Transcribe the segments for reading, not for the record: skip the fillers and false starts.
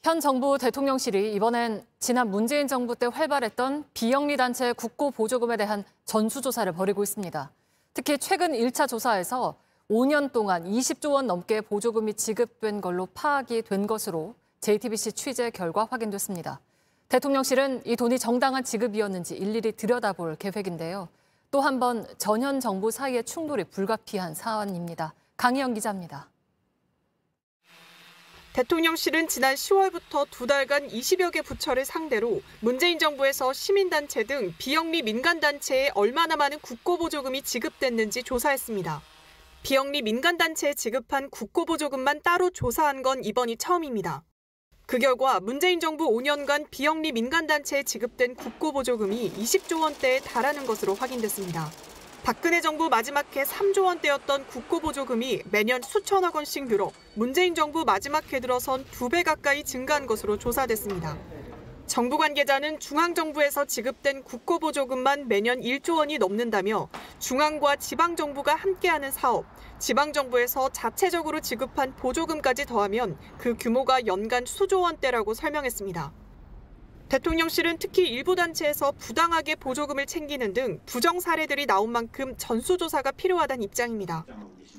현 정부 대통령실이 이번엔 지난 문재인 정부 때 활발했던 비영리 단체 국고 보조금에 대한 전수조사를 벌이고 있습니다. 특히 최근 1차 조사에서 5년 동안 20조 원 넘게 보조금이 지급된 걸로 파악이 된 것으로 JTBC 취재 결과 확인됐습니다. 대통령실은 이 돈이 정당한 지급이었는지 일일이 들여다볼 계획인데요. 또 한 번 전현 정부 사이의 충돌이 불가피한 사안입니다. 강희영 기자입니다. 대통령실은 지난 10월부터 2달간 20여 개 부처를 상대로 문재인 정부에서 시민단체 등 비영리 민간단체에 얼마나 많은 국고보조금이 지급됐는지 조사했습니다. 비영리 민간단체에 지급한 국고보조금만 따로 조사한 건 이번이 처음입니다. 그 결과 문재인 정부 5년간 비영리 민간단체에 지급된 국고보조금이 20조 원대에 달하는 것으로 확인됐습니다. 박근혜 정부 마지막 해 3조 원대였던 국고보조금이 매년 수천억 원씩 늘어 문재인 정부 마지막 해 들어선 2배 가까이 증가한 것으로 조사됐습니다. 정부 관계자는 중앙정부에서 지급된 국고보조금만 매년 1조 원이 넘는다며 중앙과 지방정부가 함께하는 사업, 지방정부에서 자체적으로 지급한 보조금까지 더하면 그 규모가 연간 수조 원대라고 설명했습니다. 대통령실은 특히 일부 단체에서 부당하게 보조금을 챙기는 등 부정 사례들이 나온 만큼 전수조사가 필요하다는 입장입니다.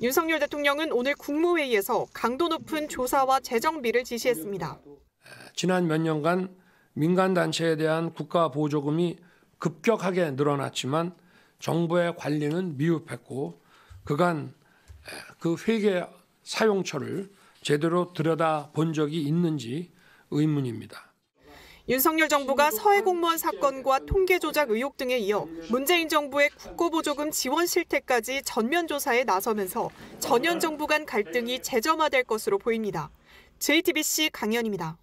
윤석열 대통령은 오늘 국무회의에서 강도 높은 조사와 재정비를 지시했습니다. 지난 몇 년간 민간단체에 대한 국가 보조금이 급격하게 늘어났지만 정부의 관리는 미흡했고 그간 그 회계 사용처를 제대로 들여다본 적이 있는지 의문입니다. 윤석열 정부가 서해 공무원 사건과 통계 조작 의혹 등에 이어 문재인 정부의 국고보조금 지원 실태까지 전면 조사에 나서면서 전현 정부 간 갈등이 재점화될 것으로 보입니다. JTBC 강연입니다.